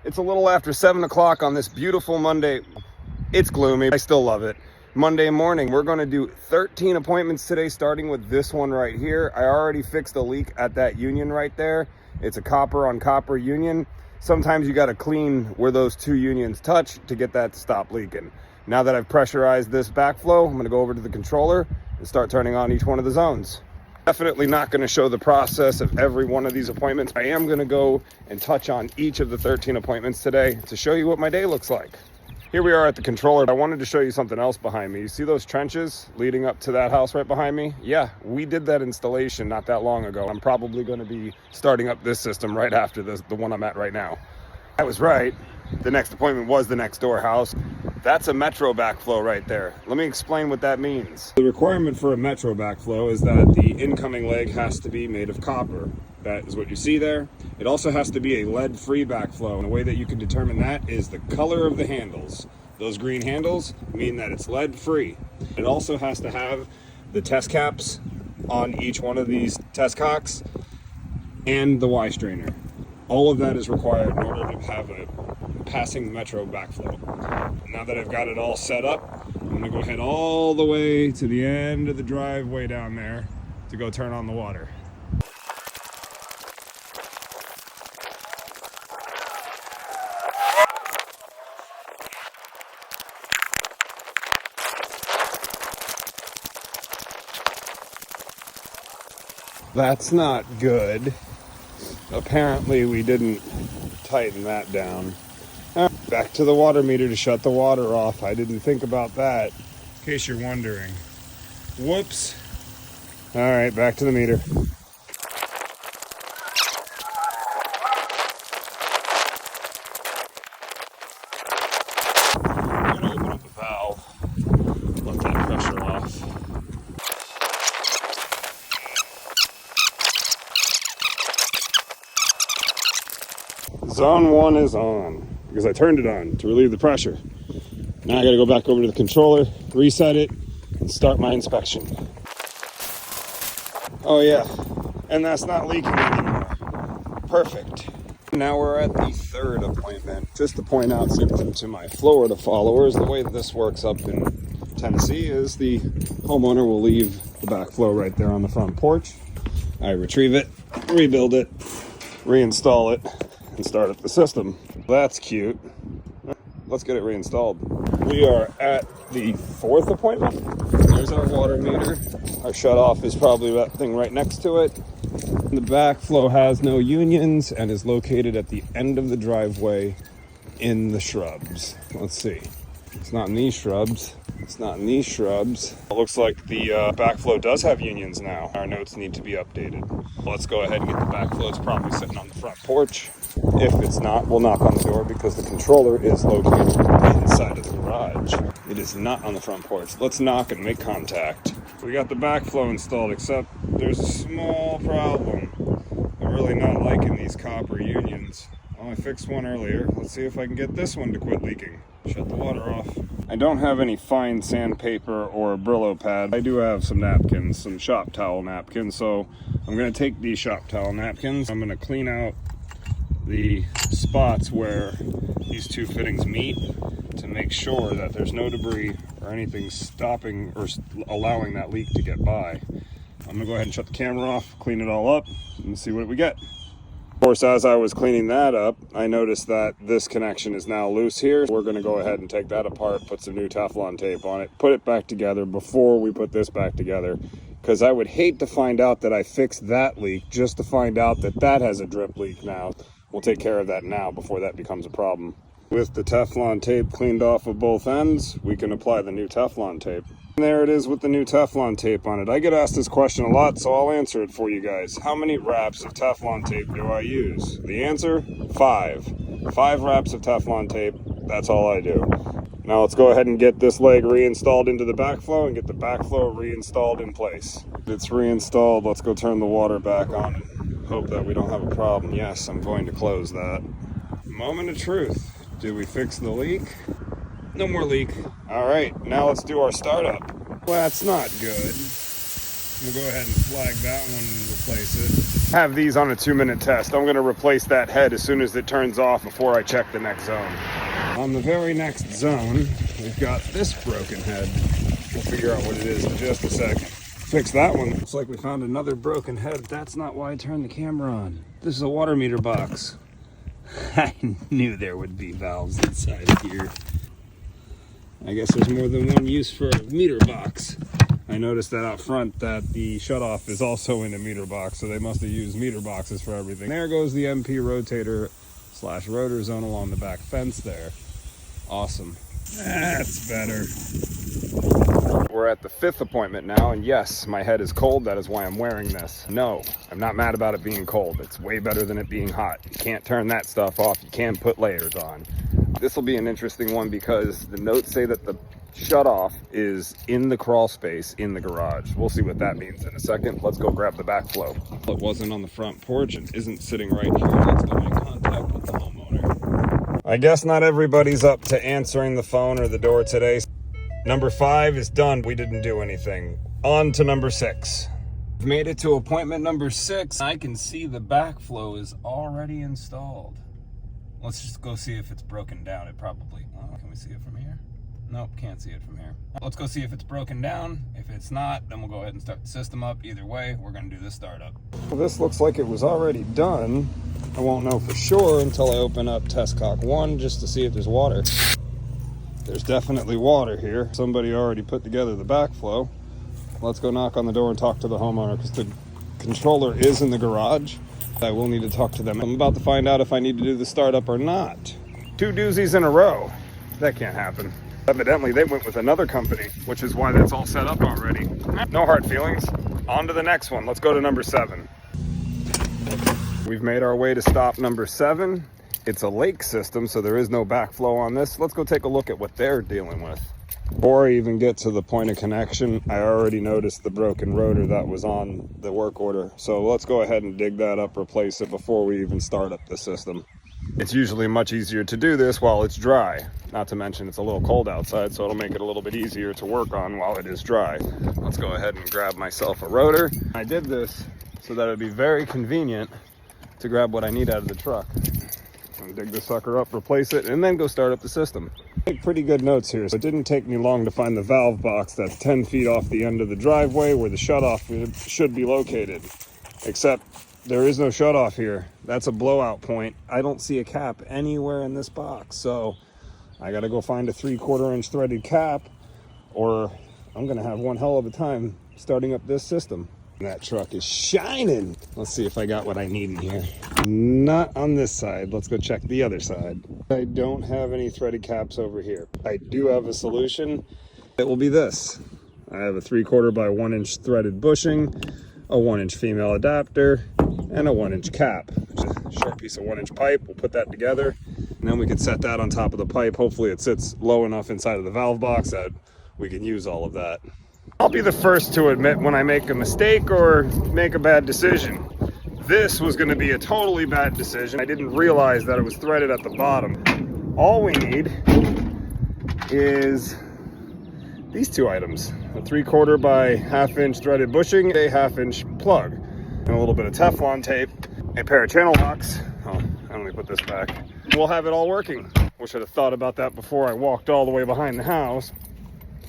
It's a little after 7 o'clock on this beautiful Monday. It's gloomy, I still love it. Monday morning, we're gonna do 13 appointments today, starting with this one right here. I already fixed a leak at that union right there. It's a copper on copper union. Sometimes you gotta clean where those two unions touch to get that to stop leaking. Now that I've pressurized this backflow, I'm gonna go over to the controller and start turning on each one of the zones. Definitely not going to show the process of every one of these appointments. I am going to go and touch on each of the 13 appointments today to show you what my day looks like. Here we are at the controller. I wanted to show you something else behind me. You see those trenches leading up to that house right behind me? Yeah, we did that installation not that long ago. I'm probably going to be starting up this system right after this, the one I'm at right now. I was right. The next appointment was the next door house. That's a metro backflow right there. Let me explain what that means. The requirement for a metro backflow is that the incoming leg has to be made of copper. That is what you see there. It also has to be a lead-free backflow. And the way that you can determine that is the color of the handles. Those green handles mean that it's lead-free. It also has to have the test caps on each one of these test cocks and the Y strainer. All of that is required in order to have a passing metro backflow. Now that I've got it all set up, I'm gonna go ahead all the way to the end of the driveway down there to go turn on the water. That's not good. Apparently we didn't tighten that down. Back to the water meter to shut the water off. I didn't think about that, in case you're wondering. Whoops. All right, back to the meter. I'm gonna open up the valve, let that pressure off. Zone 1 is on, because I turned it on to relieve the pressure. Now I gotta go back over to the controller, reset it, and start my inspection. Oh yeah, and that's not leaking anymore. Perfect. Now we're at the third appointment. Just to point out something to my Florida followers, the way that this works up in Tennessee is the homeowner will leave the backflow right there on the front porch. I retrieve it, rebuild it, reinstall it, and start up the system. That's cute. Let's get it reinstalled. We are at the fourth appointment. There's our water meter. Our shutoff is probably that thing right next to it. The backflow has no unions and is located at the end of the driveway in the shrubs. Let's see. It's not in these shrubs. It's not in these shrubs. It looks like the backflow does have unions now. Our notes need to be updated. Let's go ahead and get the backflow. It's probably sitting on the front porch. If it's not, we'll knock on the door because the controller is located inside of the garage. It is not on the front porch. Let's knock and make contact. We got the backflow installed, except there's a small problem. I'm really not liking these copper unions. Well, I fixed one earlier. Let's see if I can get this one to quit leaking. Shut the water off. I don't have any fine sandpaper or Brillo pad. I do have some napkins, some shop towel napkins, so I'm going to take these shop towel napkins. I'm going to clean out the spots where these two fittings meet to make sure that there's no debris or anything stopping or allowing that leak to get by. I'm going to go ahead and shut the camera off, clean it all up, and see what we get. Of course, as I was cleaning that up, I noticed that this connection is now loose here. We're going to go ahead and take that apart, put some new Teflon tape on it, put it back together before we put this back together, because I would hate to find out that I fixed that leak just to find out that that has a drip leak now. We'll take care of that now before that becomes a problem. With the Teflon tape cleaned off of both ends, we can apply the new Teflon tape. And there it is with the new Teflon tape on it. I get asked this question a lot, so I'll answer it for you guys. How many wraps of Teflon tape do I use? The answer, 5. 5 wraps of Teflon tape, that's all I do. Now let's go ahead and get this leg reinstalled into the backflow and get the backflow reinstalled in place. It's reinstalled, let's go turn the water back on and hope that we don't have a problem. Yes, I'm going to close that. Moment of truth. Did we fix the leak? No more leak. All right, now let's do our startup. Well, that's not good. We'll go ahead and flag that one and replace it. I have these on a 2-minute test. I'm gonna replace that head as soon as it turns off before I check the next zone. On the very next zone, we've got this broken head. We'll figure out what it is in just a second. Fix that one. Looks like we found another broken head. That's not why I turned the camera on. This is a water meter box. I knew there would be valves inside of here. I guess there's more than one use for a meter box. I noticed that out front that the shutoff is also in a meter box, so they must have used meter boxes for everything. There goes the MP rotator / rotor zone along the back fence there. Awesome. That's better. We're at the 5th appointment now, and yes, my head is cold. That is why I'm wearing this. No, I'm not mad about it being cold. It's way better than it being hot. You can't turn that stuff off. You can put layers on. This will be an interesting one because the notes say that the shutoff is in the crawl space in the garage. We'll see what that means in a second. Let's go grab the backflow. It wasn't on the front porch and isn't sitting right here. Let's go make contact with the homeowner. I guess not everybody's up to answering the phone or the door today. Number 5 is done. We didn't do anything. On to number 6. We've made it to appointment number 6. I can see the backflow is already installed. Let's just go see if it's broken down. It probably, can we see it from here? Nope, can't see it from here. Let's go see if it's broken down. If it's not, then we'll go ahead and start the system up. Either way, we're gonna do this startup. Well, this looks like it was already done. I won't know for sure until I open up test cock 1 just to see if there's water. There's definitely water here. Somebody already put together the backflow. Let's go knock on the door and talk to the homeowner because the controller is in the garage. I will need to talk to them. I'm about to find out if I need to do the startup or not. 2 doozies in a row. That can't happen. Evidently, they went with another company, which is why that's all set up already. No hard feelings. On to the next one. Let's go to number 7. We've made our way to stop number 7. It's a lake system, so there is no backflow on this. Let's go take a look at what they're dealing with. Before I even get to the point of connection, I already noticed the broken rotor that was on the work order. So let's go ahead and dig that up, replace it before we even start up the system. It's usually much easier to do this while it's dry. Not to mention it's a little cold outside, so it'll make it a little bit easier to work on while it is dry. Let's go ahead and grab myself a rotor. I did this so that it'd be very convenient to grab what I need out of the truck. And dig the sucker up, replace it, and then go start up the system. Take pretty good notes here. So it didn't take me long to find the valve box that's 10 feet off the end of the driveway where the shutoff should be located. Except there is no shutoff here. That's a blowout point. I don't see a cap anywhere in this box. So I gotta go find a 3/4 inch threaded cap or I'm gonna have one hell of a time starting up this system. That truck is shining. Let's see if I got what I need in here. Not on this side. Let's go check the other side. I don't have any threaded caps over here. I do have a solution. It will be this. I have a 3/4 by 1 inch threaded bushing, a 1 inch female adapter, and a 1 inch cap. Just a short piece of 1 inch pipe. We'll put that together, and then we can set that on top of the pipe. Hopefully it sits low enough inside of the valve box that we can use all of that. I'll be the first to admit when I make a mistake or make a bad decision. This was going to be a totally bad decision. I didn't realize that it was threaded at the bottom. All we need is these 2 items. A 3/4 by 1/2 inch threaded bushing, a 1/2 inch plug, and a little bit of Teflon tape, a pair of channel locks. Oh, let me put this back. We'll have it all working. Wish I'd have thought about that before I walked all the way behind the house.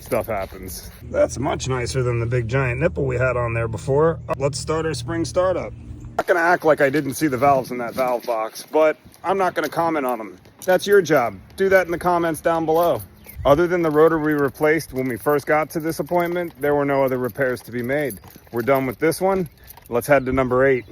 Stuff happens. That's much nicer than the big giant nipple we had on there before. Let's start our spring startup. I'm not gonna act like I didn't see the valves in that valve box, but I'm not gonna comment on them. That's your job. Do that in the comments down below. Other than the rotor we replaced when we first got to this appointment, there were no other repairs to be made. We're done with this one. Let's head to number 8.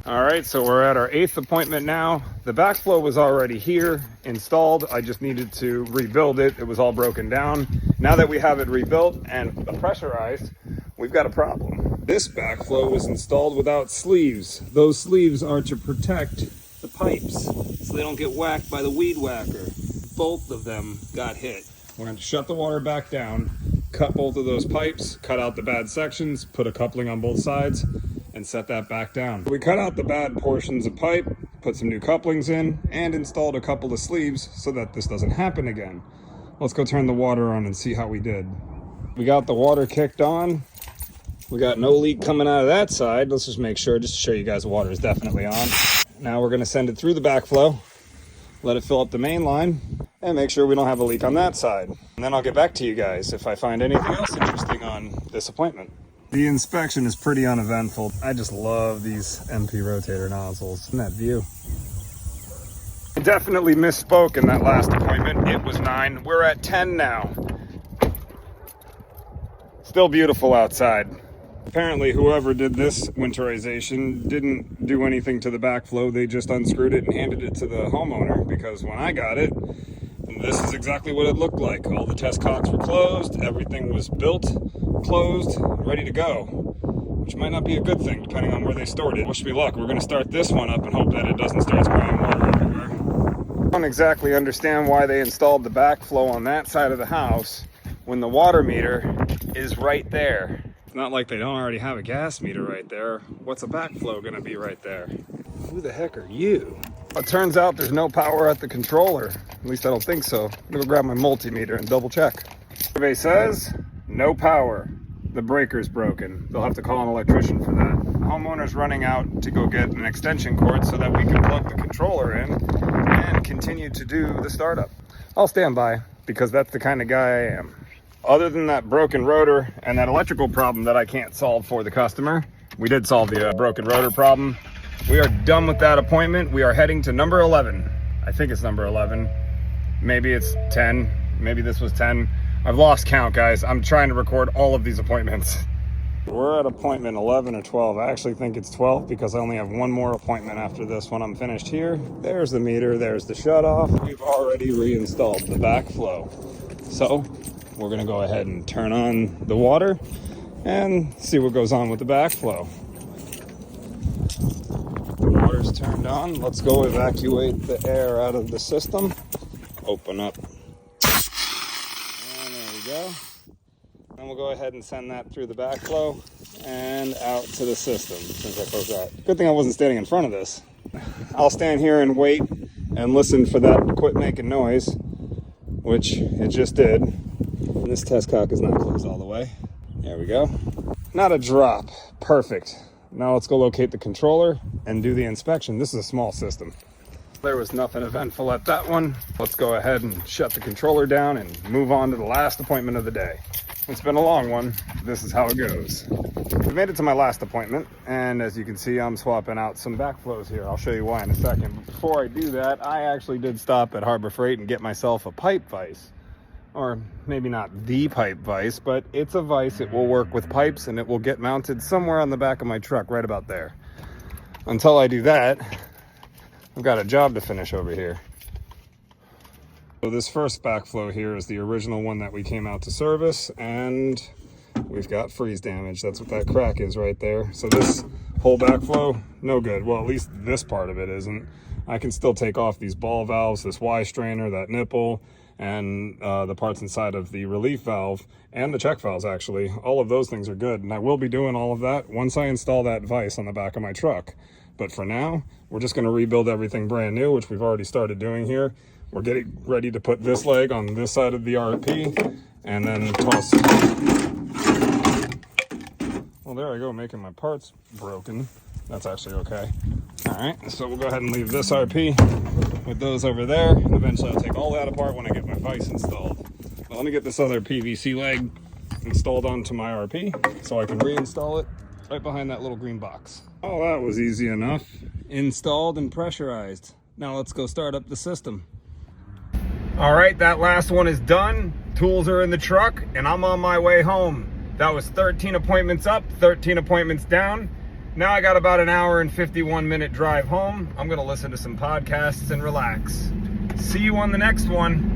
All right, so we're at our 8th appointment now. The backflow was already here, installed. I just needed to rebuild it. It was all broken down. Now that we have it rebuilt and pressurized, we've got a problem. This backflow was installed without sleeves. Those sleeves are to protect the pipes so they don't get whacked by the weed whacker. Both of them got hit. We're going to shut the water back down, cut both of those pipes, cut out the bad sections, put a coupling on both sides, and set that back down. We cut out the bad portions of pipe, put some new couplings in, and installed a couple of sleeves so that this doesn't happen again. Let's go turn the water on and see how we did. We got the water kicked on. We got no leak coming out of that side. Let's just make sure, just to show you guys the water is definitely on. Now we're gonna send it through the backflow, let it fill up the main line, and make sure we don't have a leak on that side. And then I'll get back to you guys if I find anything else interesting on this appointment. The inspection is pretty uneventful. I just love these MP rotator nozzles and that view. I definitely misspoke in that last appointment. It was 9. We're at 10 now. Still beautiful outside. Apparently whoever did this winterization didn't do anything to the backflow. They just unscrewed it and handed it to the homeowner, because when I got it, this is exactly what it looked like. All the test cocks were closed, everything was built, closed, ready to go, which might not be a good thing depending on where they stored it. Wish me luck. We're going to start this one up and hope that it doesn't start spraying water everywhere. I don't exactly understand why they installed the backflow on that side of the house when the water meter is right there. It's not like they don't already have a gas meter right there. What's a backflow going to be right there? Who the heck are you? It turns out there's no power at the controller. At least I don't think so. I'm gonna go grab my multimeter and double check. Survey says no power. The breaker's broken. They'll have to call an electrician for that. The homeowner's running out to go get an extension cord so that we can plug the controller in and continue to do the startup. I'll stand by because that's the kind of guy I am. Other than that broken rotor and that electrical problem that I can't solve for the customer, we did solve the broken rotor problem. We are done with that appointment. We are heading to number 11. I think it's number 11. Maybe it's 10. Maybe this was 10. I've lost count, guys. I'm trying to record all of these appointments. We're at appointment 11 or 12. I actually think it's 12 because I only have one more appointment after this when I'm finished here. There's the meter. There's the shutoff. We've already reinstalled the backflow. So we're going to go ahead and turn on the water and see what goes on with the backflow. The water's turned on. Let's go evacuate the air out of the system. Open up. And there we go. And we'll go ahead and send that through the backflow and out to the system since I closed that. Good thing I wasn't standing in front of this. I'll stand here and wait and listen for that to quit making noise, which it just did. And this test cock is not closed all the way. There we go. Not a drop. Perfect. Now let's go locate the controller and do the inspection. This is a small system. There was nothing eventful at that one. Let's go ahead and shut the controller down and move on to the last appointment of the day. It's been a long one. This is how it goes. We made it to my last appointment, and as you can see, I'm swapping out some backflows here. I'll show you why in a second. But before I do that, I actually did stop at Harbor Freight and get myself a pipe vise. Or maybe not the pipe vise, but it's a vise. It will work with pipes and it will get mounted somewhere on the back of my truck, right about there. Until I do that, I've got a job to finish over here. So this first backflow here is the original one that we came out to service, and we've got freeze damage. That's what that crack is right there. So this whole backflow, no good. Well, at least this part of it isn't. I can still take off these ball valves, this Y strainer, that nipple, and the parts inside of the relief valve and the check valves. Actually, all of those things are good, and I will be doing all of that once I install that vise on the back of my truck. But for now, we're just going to rebuild everything brand new, which we've already started doing here. We're getting ready to put this leg on this side of the RP and then toss. Well, there I go, making my parts broken. That's actually okay. All right, so we'll go ahead and leave this RP with those over there. And eventually I'll take all that apart when I get my vise installed. But let me get this other PVC leg installed onto my RP so I can reinstall it right behind that little green box. Oh, that was easy enough. Installed and pressurized. Now let's go start up the system. All right, that last one is done. Tools are in the truck and I'm on my way home. That was 13 appointments up, 13 appointments down. Now I got about an hour and 51-minute drive home. I'm gonna listen to some podcasts and relax. See you on the next one.